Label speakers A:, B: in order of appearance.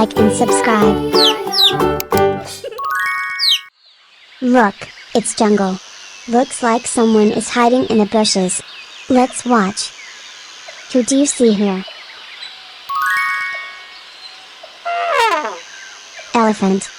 A: like and subscribe. Look, it's jungle. Looks like someone is hiding in the bushes. Let's watch. Who do you see here? Elephant.